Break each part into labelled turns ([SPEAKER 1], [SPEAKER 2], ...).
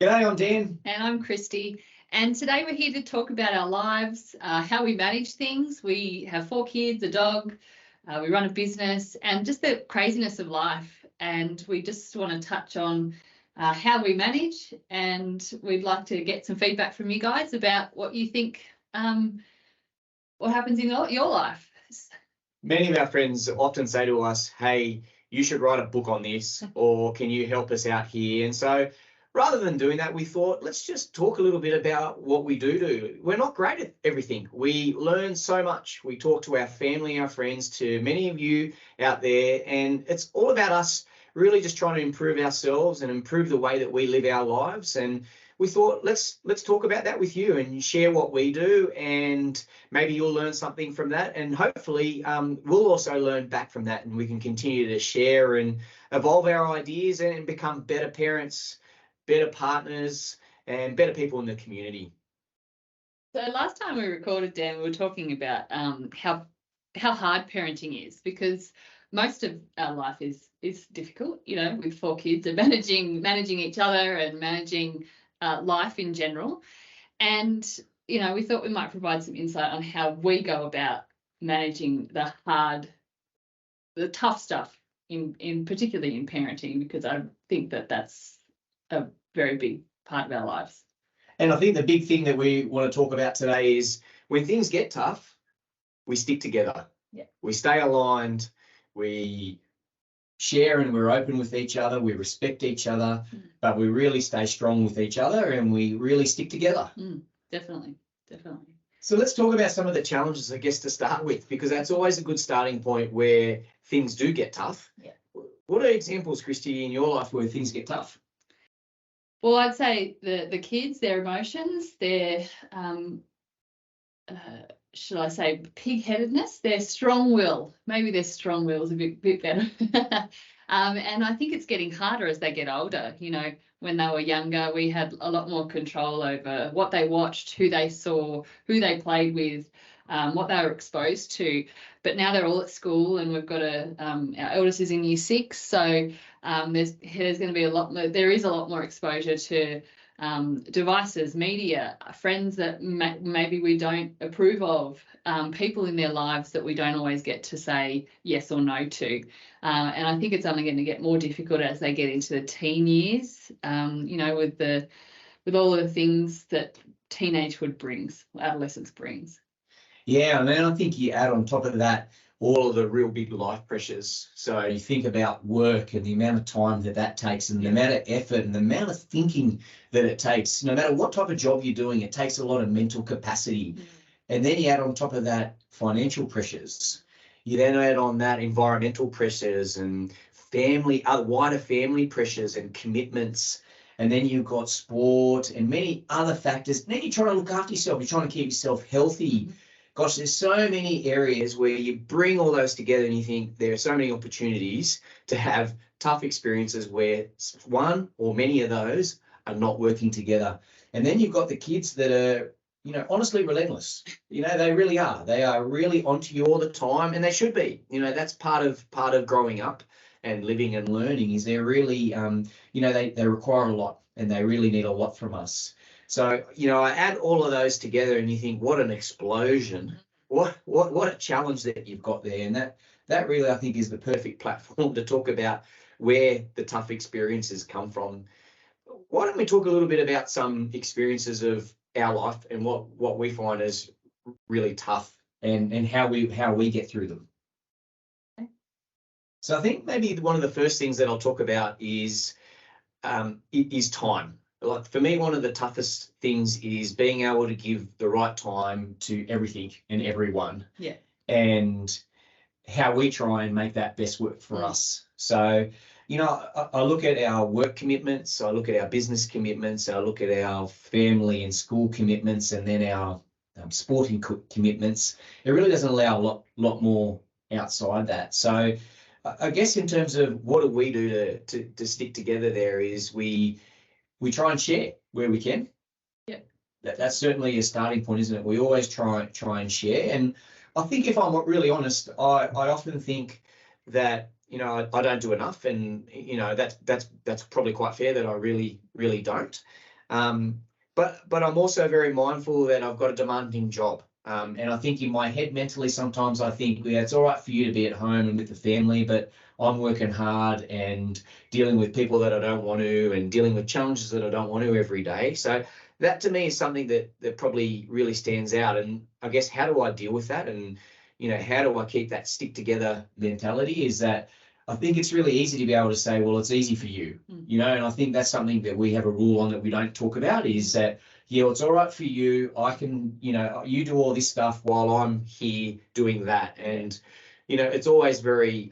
[SPEAKER 1] G'day, I'm Dan.
[SPEAKER 2] And I'm Christy. And today we're here to talk about our lives, how we manage things. We have 4 kids, a dog, we run a business, and just the craziness of life. And we just want to touch on how we manage. And we'd like to get some feedback from you guys about what you think, what happens in your life.
[SPEAKER 1] Many of our friends often say to us, hey, you should write a book on this, or can you help us out here? And so rather than doing that, we thought, let's just talk a little bit about what we do. We're not great at everything. We learn so much. We talk to our family, our friends, to many of you out there, and it's all about us really just trying to improve ourselves and improve the way that we live our lives. And we thought, let's talk about that with you and share what we do, and maybe you'll learn something from that, and hopefully we'll also learn back from that, and we can continue to share and evolve our ideas and become better parents, better partners, and better people in the community.
[SPEAKER 2] So last time we recorded, Dan, we were talking about how hard parenting is, because most of our life is difficult, you know, with 4 kids and managing each other and managing life in general. And, you know, we thought we might provide some insight on how we go about managing the tough stuff in particularly in parenting, because I think that that's a very big part of our lives.
[SPEAKER 1] And I think the big thing that we want to talk about today is when things get tough, we stick together.
[SPEAKER 2] Yeah.
[SPEAKER 1] We stay aligned, we share and we're open with each other, we respect each other, but we really stay strong with each other and we really stick together.
[SPEAKER 2] Definitely.
[SPEAKER 1] So let's talk about some of the challenges, I guess, to start with, because that's always a good starting point where things do get tough.
[SPEAKER 2] Yeah.
[SPEAKER 1] What are examples, Christy, in your life where things get tough?
[SPEAKER 2] Well, I'd say the kids, their emotions, their should I say pig-headedness, their strong will. Maybe their strong will is a bit better. And I think it's getting harder as they get older. You know, when they were younger, we had a lot more control over what they watched, who they saw, who they played with, what they were exposed to. But now they're all at school, and we've got our eldest is in year 6, so there's going to be a lot more. There is a lot more exposure to devices, media, friends that maybe we don't approve of, people in their lives that we don't always get to say yes or no to. And I think it's only going to get more difficult as they get into the teen years, you know, with all of the things that teenagehood brings, adolescence brings.
[SPEAKER 1] Yeah, and then I think you add on top of that all of the real big life pressures. So you think about work and the amount of time that takes, and the amount of effort and the amount of thinking that it takes. No matter what type of job you're doing, it takes a lot of mental capacity. And then you add on top of that financial pressures. You then add on that environmental pressures and wider family pressures and commitments. And then you've got sport and many other factors. And then you're trying to look after yourself. You're trying to keep yourself healthy. Gosh, there's so many areas where you bring all those together and you think there are so many opportunities to have tough experiences where one or many of those are not working together. And then you've got the kids that are, you know, honestly relentless. You know, they really are. They are really onto you all the time, and they should be. You know, that's part of growing up and living and learning, is they're really, you know, they require a lot, and they really need a lot from us. So, you know, I add all of those together and you think, what an explosion, what a challenge that you've got there. And that really, I think, is the perfect platform to talk about where the tough experiences come from. Why don't we talk a little bit about some experiences of our life and what we find is really tough and how we get through them. Okay. So I think maybe one of the first things that I'll talk about is time. Like for me, one of the toughest things is being able to give the right time to everything and everyone.
[SPEAKER 2] Yeah.
[SPEAKER 1] And how we try and make that best work for us. So, you know, I look at our work commitments, I look at our business commitments, I look at our family and school commitments, and then our sporting commitments. It really doesn't allow a lot more outside that. So I guess in terms of what do we do to stick together there is we try and share where we can.
[SPEAKER 2] Yeah.
[SPEAKER 1] That's certainly a starting point, isn't it? We always try and share. And I think if I'm really honest, I often think that, you know, I don't do enough, and, you know, that's probably quite fair that I really don't. But I'm also very mindful that I've got a demanding job. And I think in my head mentally, sometimes I think, yeah, it's all right for you to be at home and with the family, but I'm working hard and dealing with people that I don't want to, and dealing with challenges that I don't want to every day. So that to me is something that probably really stands out. And I guess, how do I deal with that? And, how do I keep that stick together mentality? Is that I think it's really easy to be able to say, well, it's easy for you, and I think that's something that we have a rule on that we don't talk about, is that, yeah, it's all right for you. I can, you do all this stuff while I'm here doing that. And, it's always very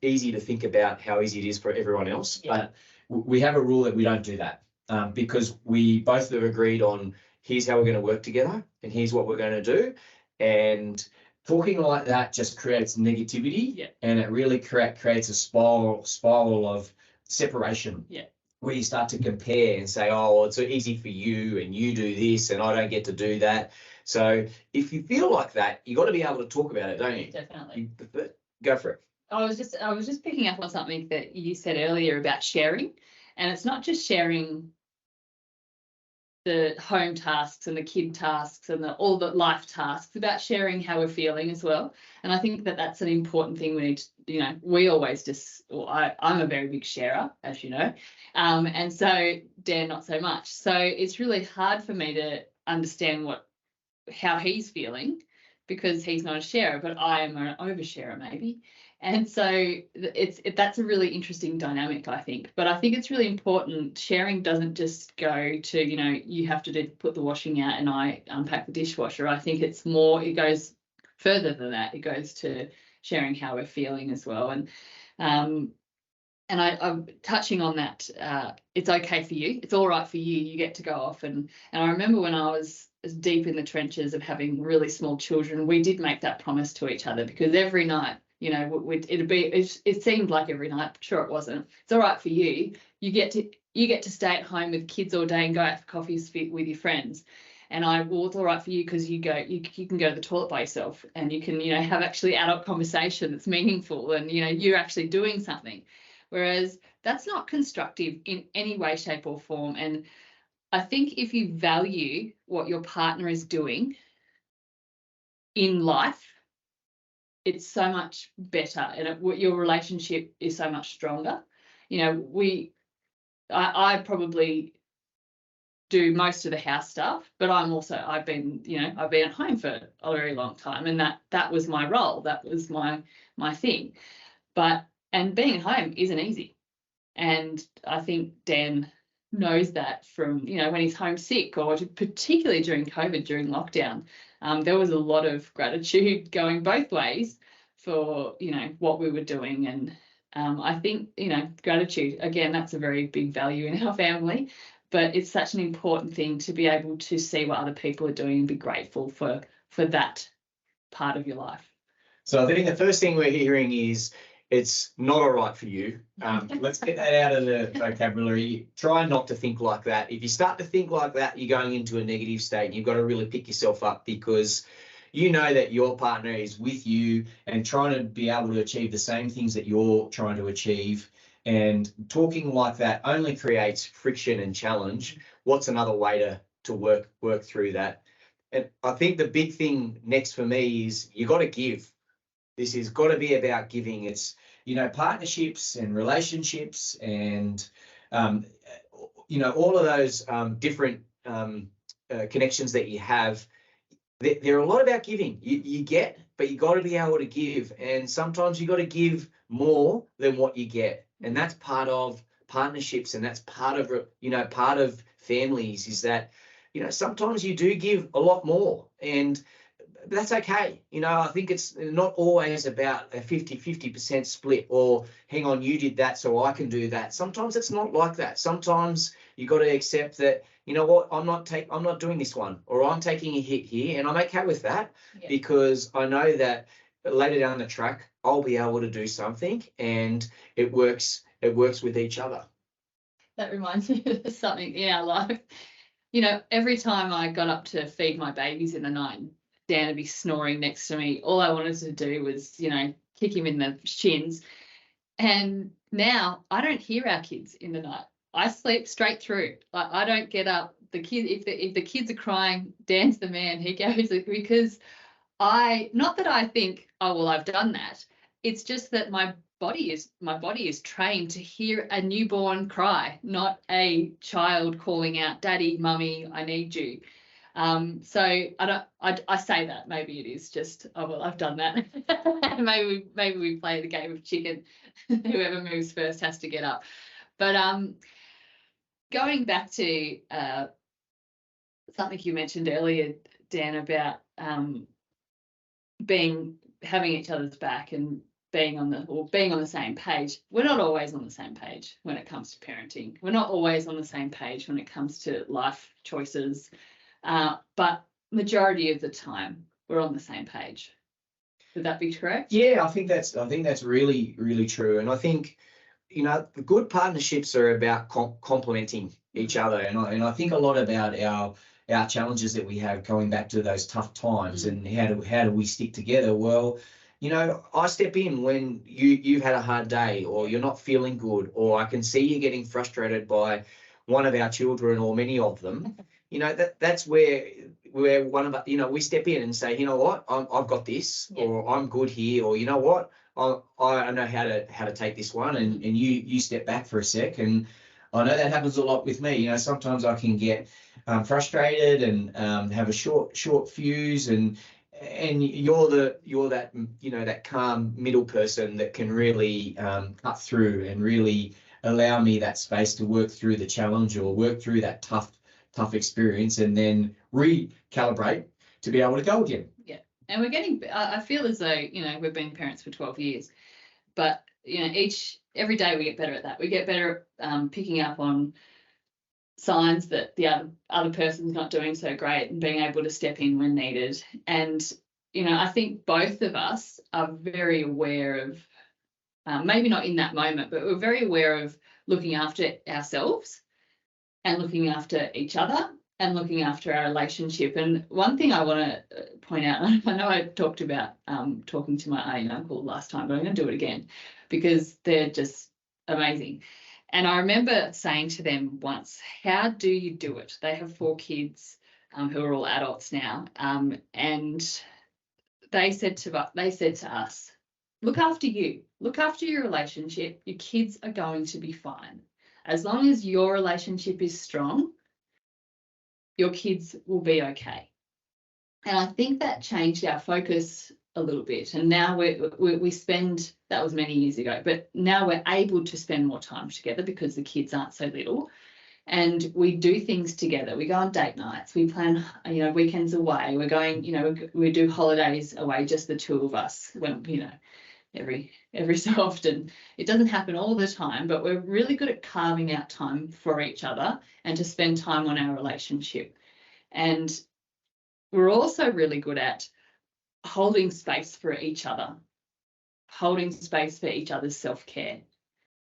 [SPEAKER 1] easy to think about how easy it is for everyone else.
[SPEAKER 2] Yeah.
[SPEAKER 1] But we have a rule that we don't do that, because we both have agreed on, here's how we're going to work together and here's what we're going to do. And talking like that just creates negativity, and it really creates a spiral of separation. Where you start to compare and say, oh, well, it's so easy for you and you do this and I don't get to do that. So if you feel like that, you got to be able to talk about it, don't you?
[SPEAKER 2] Definitely.
[SPEAKER 1] Go for it.
[SPEAKER 2] I was just picking up on something that you said earlier about sharing, and it's not just sharing the home tasks and the kid tasks and all the life tasks, about sharing how we're feeling as well. And I think that that's an important thing we need to, we always just, I'm a very big sharer, as you know, and so Dan not so much. So it's really hard for me to understand how he's feeling, because he's not a sharer, but I am an oversharer maybe. And so that's a really interesting dynamic, I think. But I think it's really important. Sharing doesn't just go to, you have to put the washing out and I unpack the dishwasher. I think it's more, it goes further than that. It goes to sharing how we're feeling as well. And I'm touching on that. It's okay for you. It's all right for you. You get to go off. And I remember when I was deep in the trenches of having really small children, we did make that promise to each other, because every night, it seemed like every night, sure it wasn't. It's all right for you. You get to stay at home with kids all day and go out for coffees with your friends. And it's all right for you, because you can go to the toilet by yourself, and you can, have actually adult conversation that's meaningful, and, you're actually doing something. Whereas that's not constructive in any way, shape or form. And I think if you value what your partner is doing in life, it's so much better, and your relationship is so much stronger. I probably do most of the house stuff, but I've been at home for a very long time, and that was my role. That was my thing. And being at home isn't easy. And I think Dan knows that from, when he's homesick, or particularly during COVID, during lockdown, there was a lot of gratitude going both ways for, what we were doing. And I think, gratitude, again, that's a very big value in our family, but it's such an important thing to be able to see what other people are doing and be grateful for that part of your life.
[SPEAKER 1] So I think the first thing we're hearing is, it's not all right for you. Let's get that out of the vocabulary. Try not to think like that. If you start to think like that, you're going into a negative state. You've got to really pick yourself up, because you know that your partner is with you and trying to be able to achieve the same things that you're trying to achieve. And talking like that only creates friction and challenge. What's another way to work through that? And I think the big thing next for me is, you got to give. This has got to be about giving. It's, partnerships and relationships and, all of those different connections that you have. They're a lot about giving. You get, but you got to be able to give. And sometimes you got to give more than what you get. And that's part of partnerships, and that's part of families, is that, sometimes you do give a lot more. And that's okay. I think it's not always about a 50% split, or hang on, you did that, so I can do that. Sometimes it's not like that. Sometimes you got to accept that, what, I'm not doing this one, or I'm taking a hit here, and I'm okay with that, because I know that later down the track, I'll be able to do something, and it works with each other.
[SPEAKER 2] That reminds me of something in our life. Every time I got up to feed my babies in the night, Dan would be snoring next to me. All I wanted to do was, kick him in the shins. And now I don't hear our kids in the night. I sleep straight through. Like, I don't get up. The kid, if the kids are crying, Dan's the man. He goes, because not that I think, oh well, I've done that. It's just that my body is trained to hear a newborn cry, not a child calling out, "Daddy, Mummy, I need you." So I say that maybe it is just, oh well, I've done that. maybe we play the game of chicken. Whoever moves first has to get up. But going back to something you mentioned earlier, Dan, about having each other's back and being on the same page. We're not always on the same page when it comes to parenting. We're not always on the same page when it comes to life choices. But majority of the time we're on the same page. Would that be correct?
[SPEAKER 1] Yeah, I think that's really, really true. And I think, the good partnerships are about complementing each other. And I think a lot about our challenges that we have going back to those tough times and how do we stick together? Well, I step in when you've had a hard day or you're not feeling good, or I can see you getting frustrated by one of our children or many of them. That's where one of us, we step in and say, you know what, I've got this, or I'm good here, or you know what, I know how to take this one, and you step back for a sec. And I know that happens a lot with me. Sometimes I can get frustrated and have a short fuse, and you're that that calm middle person that can really cut through and really allow me that space to work through the challenge or work through that tough experience and then recalibrate to be able to go again.
[SPEAKER 2] Yeah. And I feel as though, we've been parents for 12 years, but, every day we get better at that. We get better at picking up on signs that the other person's not doing so great and being able to step in when needed. And, I think both of us are very aware of, maybe not in that moment, but we're very aware of looking after ourselves and looking after each other and looking after our relationship. And one thing I want to point out, I know I talked about talking to my aunt and uncle last time, but I'm going to do it again because they're just amazing. And I remember saying to them once, how do you do it? They have 4 kids who are all adults now. And they said to us, look after you, look after your relationship. Your kids are going to be fine. As long as your relationship is strong, your kids will be okay. And I think that changed our focus a little bit. And now we spend, that was many years ago, but now we're able to spend more time together because the kids aren't so little. And we do things together. We go on date nights. We plan, weekends away. We're going, we do holidays away, just the 2 of us. When, every so often. It doesn't happen all the time, but we're really good at carving out time for each other and to spend time on our relationship. And we're also really good at holding space for each other, holding space for each other's self-care.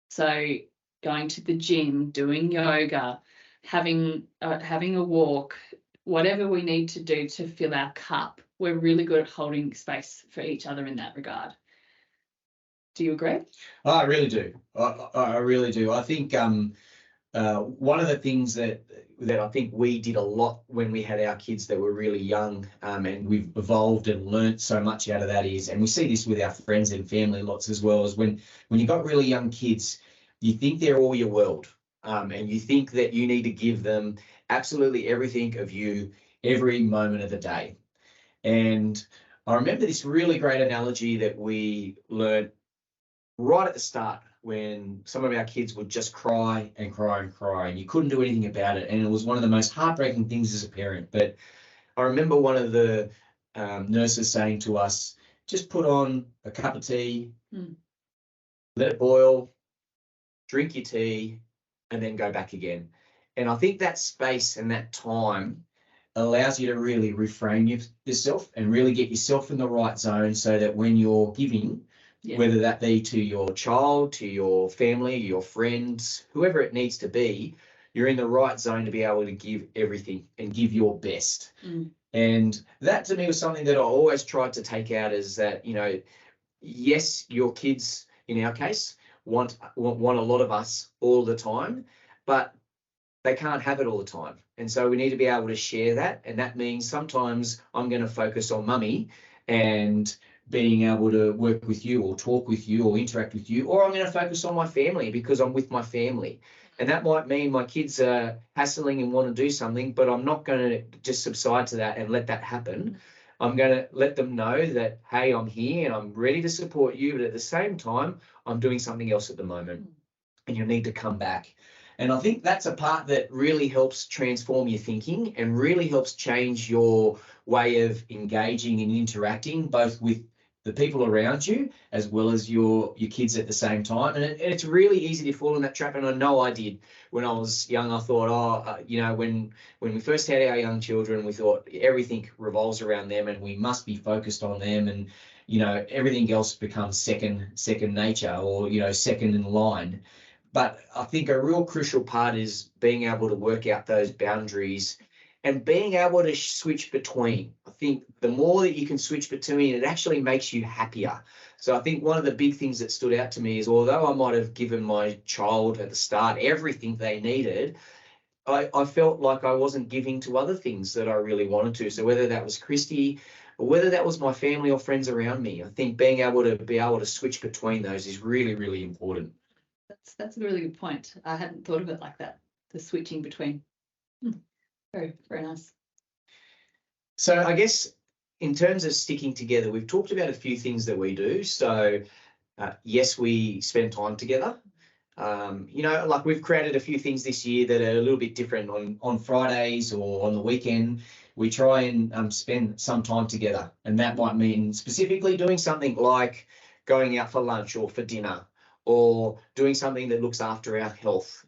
[SPEAKER 2] So going to the gym, doing yoga, having a walk, whatever we need to do to fill our cup, we're really good at holding space for each other in that regard. Do you agree?
[SPEAKER 1] I really do. I really do. I think one of the things that I think we did a lot when we had our kids that were really young, and we've evolved and learnt so much out of that is, and we see this with our friends and family lots as well, is when you've got really young kids, you think they're all your world, and you think that you need to give them absolutely everything of you every moment of the day. And I remember this really great analogy that we learned right at the start when some of our kids would just cry and cry and cry, and you couldn't do anything about it. And it was one of the most heartbreaking things as a parent. But I remember one of the nurses saying to us, just put on a cup of tea, let it boil, drink your tea, and then go back again. And I think that space and that time allows you to really reframe yourself and really get yourself in the right zone so that when you're giving, whether that be to your child, to your family, your friends, whoever it needs to be, you're in the right zone to be able to give everything and give your best. And that to me was something that I always tried to take out, is that, yes, your kids, in our case, want a lot of us all the time, but they can't have it all the time. And so we need to be able to share that. And that means sometimes I'm going to focus on mummy and being able to work with you or talk with you or interact with you, or I'm going to focus on my family because I'm with my family. And that might mean my kids are hassling and want to do something, but I'm not going to just subside to that and let that happen. I'm going to let them know that, hey, I'm here and I'm ready to support you. But at the same time, I'm doing something else at the moment and you'll need to come back. And I think that's a part that really helps transform your thinking and really helps change your way of engaging and interacting, both with the people around you as well as your kids at the same time. And it's really easy to fall in that trap. And I know I did when I was young. I thought, when we first had our young children, we thought everything revolves around them and we must be focused on them. And, everything else becomes second nature or, second in line. But I think a real crucial part is being able to work out those boundaries and being able to switch between. I think the more that you can switch between, it actually makes you happier. So I think one of the big things that stood out to me is, although I might have given my child at the start everything they needed, I felt like I wasn't giving to other things that I really wanted to. So whether that was Christy or whether that was my family or friends around me, I think being able to switch between those is really, really important.
[SPEAKER 2] That's a really good point. I hadn't thought of it like that. The switching between. Very, very nice.
[SPEAKER 1] So I guess in terms of sticking together, we've talked about a few things that we do. So yes, we spend time together. Like we've created a few things this year that are a little bit different. On Fridays or on the weekend, we try and spend some time together. And that might mean specifically doing something like going out for lunch or for dinner, or doing something that looks after our health.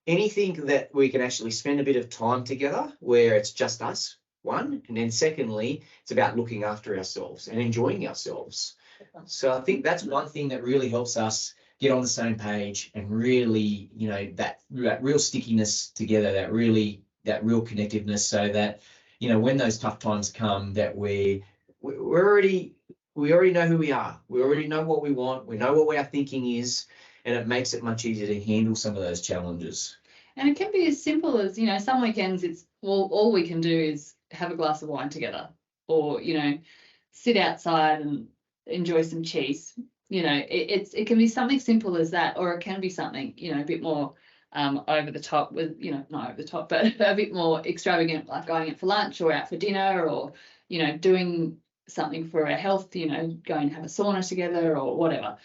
[SPEAKER 1] Anything that we can actually spend a bit of time together where it's just us, one, and then secondly, it's about looking after ourselves and enjoying ourselves. So I think that's one thing that really helps us get on the same page and really, that real stickiness together, that real connectiveness, so that, when those tough times come, that we already know who we are. We already know what we want. We know what our thinking is, and it makes it much easier to handle some of those challenges.
[SPEAKER 2] And it can be as simple as, some weekends it's all we can do is have a glass of wine together, or, sit outside and enjoy some cheese. It can be something simple as that, or it can be something, a bit more over the top with, not over the top, but a bit more extravagant, like going out for lunch or out for dinner, or, doing something for our health, going to have a sauna together or whatever.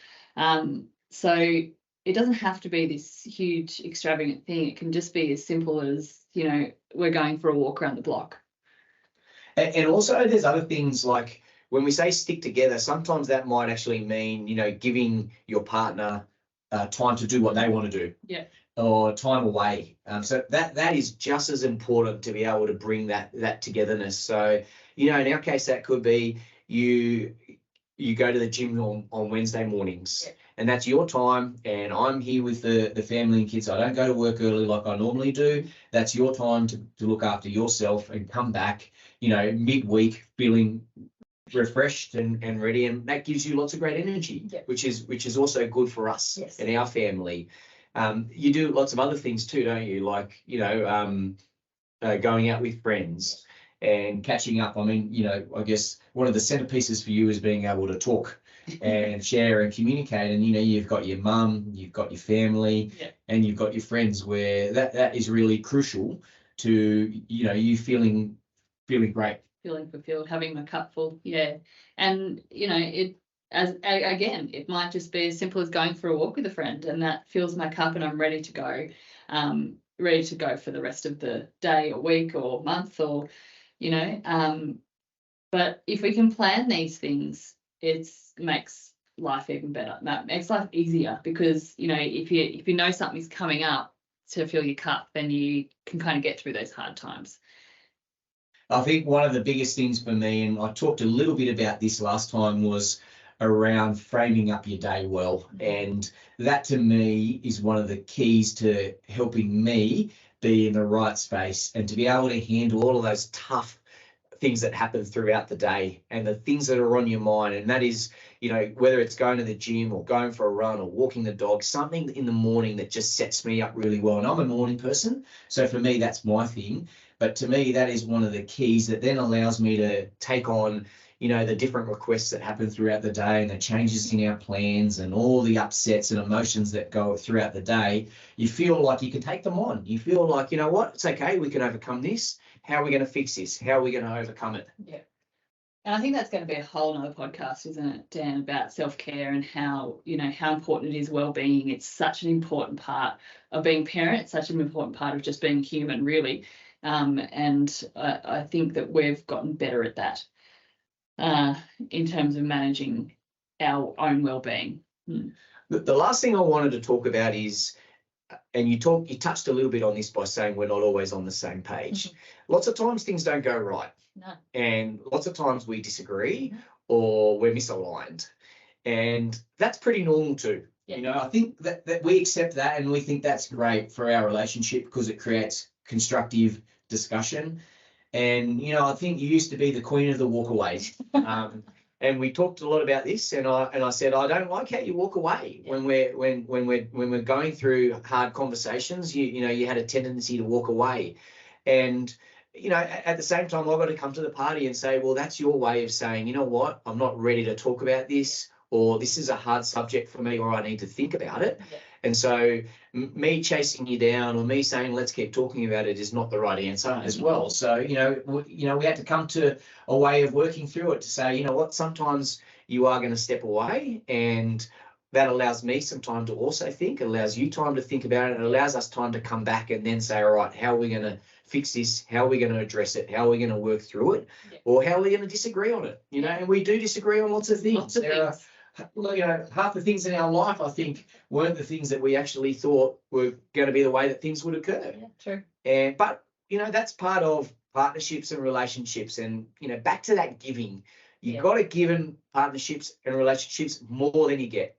[SPEAKER 2] So it doesn't have to be this huge extravagant thing. It can just be as simple as, we're going for a walk around the block.
[SPEAKER 1] And also there's other things like when we say stick together, sometimes that might actually mean, giving your partner time to do what they want to do.
[SPEAKER 2] Yeah.
[SPEAKER 1] Or time away. So that is just as important to be able to bring that togetherness. So, in our case, that could be you go to the gym on Wednesday mornings. Yeah. And that's your time, and I'm here with the family and kids. I don't go to work early like I normally do. That's your time to look after yourself and come back, midweek feeling refreshed and ready, and that gives you lots of great energy. Yeah. which is also good for us. Yes. And our family. You do lots of other things too, don't you? Like, going out with friends and catching up. I mean, I guess one of the centerpieces for you is being able to talk and share and communicate. And, you've got your mum, you've got your family, yeah, and you've got your friends, where that is really crucial to, you feeling great.
[SPEAKER 2] Feeling fulfilled, having my cup full. Yeah. And, it might just be as simple as going for a walk with a friend, and that fills my cup and I'm ready to go for the rest of the day or week or month, or, but if we can plan these things, it makes life even better. That makes life easier, because, if you know something's coming up to fill your cup, then you can kind of get through those hard times.
[SPEAKER 1] I think one of the biggest things for me, and I talked a little bit about this last time, was around framing up your day well. And that to me is one of the keys to helping me be in the right space and to be able to handle all of those tough things that happen throughout the day and the things that are on your mind. And that is, you know, whether it's going to the gym or going for a run or walking the dog, something in the morning that just sets me up really well. And I'm a morning person, so for me, that's my thing. But to me, that is one of the keys that then allows me to take on, you know, the different requests that happen throughout the day and the changes in our plans and all the upsets and emotions that go throughout the day. You feel like you can take them on. You feel like, you know what, it's okay, we can overcome this. How are we going to fix this? How are we going to overcome it?
[SPEAKER 2] Yeah. And I think that's going to be a whole nother podcast, isn't it, Dan, about self-care and how, you know, how important it is well-being. It's such an important part of being parent, such an important part of just being human, really. And I think that we've gotten better at that in terms of managing our own well-being.
[SPEAKER 1] The last thing I wanted to talk about is, and you touched a little bit on this by saying we're not always on the same page. Lots of times things don't go right.
[SPEAKER 2] No.
[SPEAKER 1] And lots of times we disagree or we're misaligned. And that's pretty normal too.
[SPEAKER 2] Yeah.
[SPEAKER 1] You know, I think that we accept that and we think that's great for our relationship because it creates constructive discussion. And, you know, I think you used to be the queen of the walkaways. And we talked a lot about this, and I said I don't like how you walk away when we're going through hard conversations. You know, you had a tendency to walk away, and you know, at the same time, I've got to come to the party and say, well, that's your way of saying, you know what, I'm not ready to talk about this, or this is a hard subject for me, or I need to think about it. Yeah. And so me chasing you down or me saying, let's keep talking about it is not the right answer as well. So, you know, we had to come to a way of working through it to say, you know what, sometimes you are going to step away, and that allows me some time to also think, it allows you time to think about it, it allows us time to come back and then say, all right, how are we going to fix this? How are we going to address it? How are we going to work through it? Yeah. Or how are we going to disagree on it? You know, and we do disagree on lots of things. You know, half the things in our life, I think, weren't the things that we actually thought were going to be the way that things would occur.
[SPEAKER 2] Yeah, true.
[SPEAKER 1] But, you know, that's part of partnerships and relationships. And, you know, back to that giving, you've got to give in partnerships and relationships more than you get.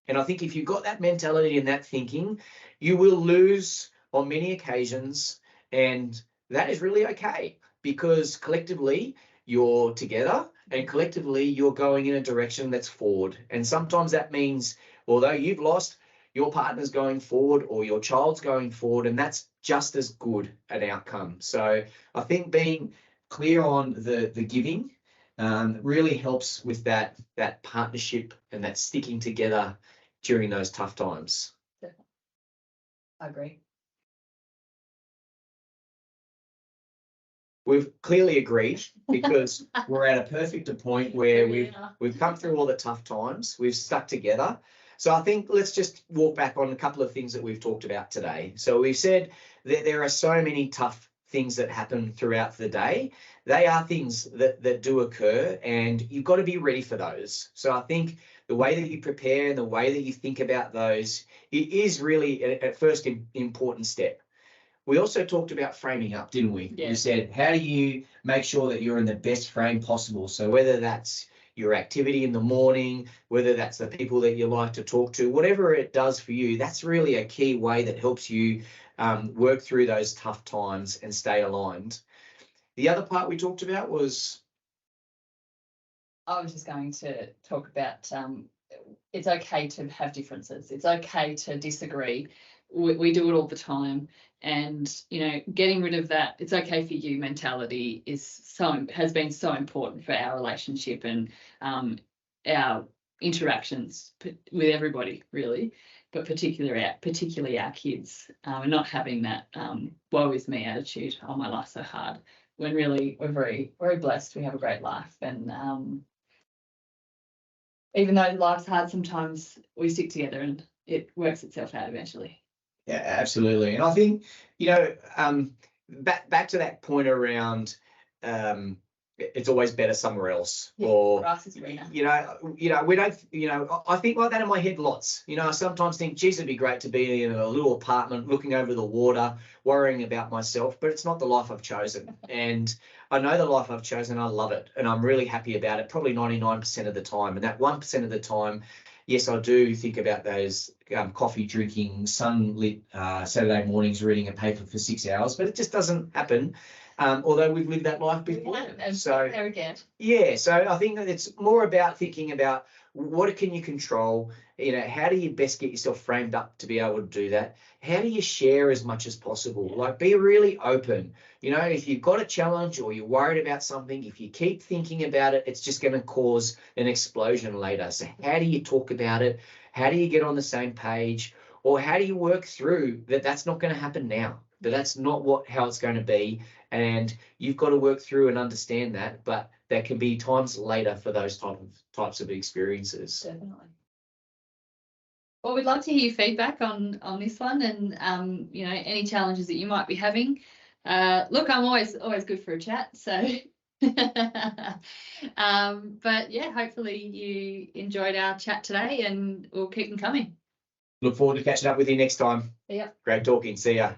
[SPEAKER 1] And I think if you've got that mentality and that thinking, you will lose on many occasions. And that is really okay, because collectively you're together and collectively you're going in a direction that's forward. And sometimes that means, although you've lost, your partner's going forward or your child's going forward, and that's just as good an outcome. So I think being clear on the giving really helps with that partnership and that sticking together during those tough times.
[SPEAKER 2] Definitely. I agree.
[SPEAKER 1] We've clearly agreed, because we're at a perfect point where we've come through all the tough times, we've stuck together. So I think let's just walk back on a couple of things that we've talked about today. So we've said that there are so many tough things that happen throughout the day. They are things that do occur, and you've got to be ready for those. So I think the way that you prepare and the way that you think about those, it is really at first an important step. We also talked about framing up, didn't we? Yeah. We said, how do you make sure that you're in the best frame possible? So whether that's your activity in the morning, whether that's the people that you like to talk to, whatever it does for you, that's really a key way that helps you work through those tough times and stay aligned. The other part we talked about was?
[SPEAKER 2] I was just going to talk about it's okay to have differences. It's okay to disagree. We do it all the time. And, you know, getting rid of that, it's okay for you mentality has been so important for our relationship and our interactions with everybody, really, but particularly our kids, and not having that woe is me attitude, oh, my life's so hard, when really we're very, very blessed. We have a great life. And even though life's hard, sometimes we stick together and it works itself out eventually.
[SPEAKER 1] Yeah, absolutely. And I think, you know, back to that point around it's always better somewhere else. Yeah, or
[SPEAKER 2] grass is greener.
[SPEAKER 1] You know, we don't, you know, I think like that in my head lots. You know, I sometimes think, geez, it'd be great to be in a little apartment looking over the water, worrying about myself, but it's not the life I've chosen. And I know the life I've chosen, I love it, and I'm really happy about it, probably 99% of the time. And that 1% of the time, yes, I do think about those coffee drinking, sunlit Saturday mornings, reading a paper for 6 hours, but it just doesn't happen. Although we've lived that life before.
[SPEAKER 2] So there again.
[SPEAKER 1] Yeah, so I think that it's more about thinking about what can you control? You know, how do you best get yourself framed up to be able to do that? How do you share as much as possible? Like, be really open. You know, if you've got a challenge or you're worried about something, if you keep thinking about it, it's just going to cause an explosion later. So how do you talk about it? How do you get on the same page? Or how do you work through that? That's not going to happen now. That's not how it's going to be. And you've got to work through and understand that. But there can be times later for those types of experiences.
[SPEAKER 2] Definitely. Well, we'd love to hear your feedback on this one, and you know, any challenges that you might be having. Look, I'm always good for a chat. So, but yeah, hopefully you enjoyed our chat today, and we'll keep them coming.
[SPEAKER 1] Look forward to catching up with you next time.
[SPEAKER 2] Yeah.
[SPEAKER 1] Great talking. See ya.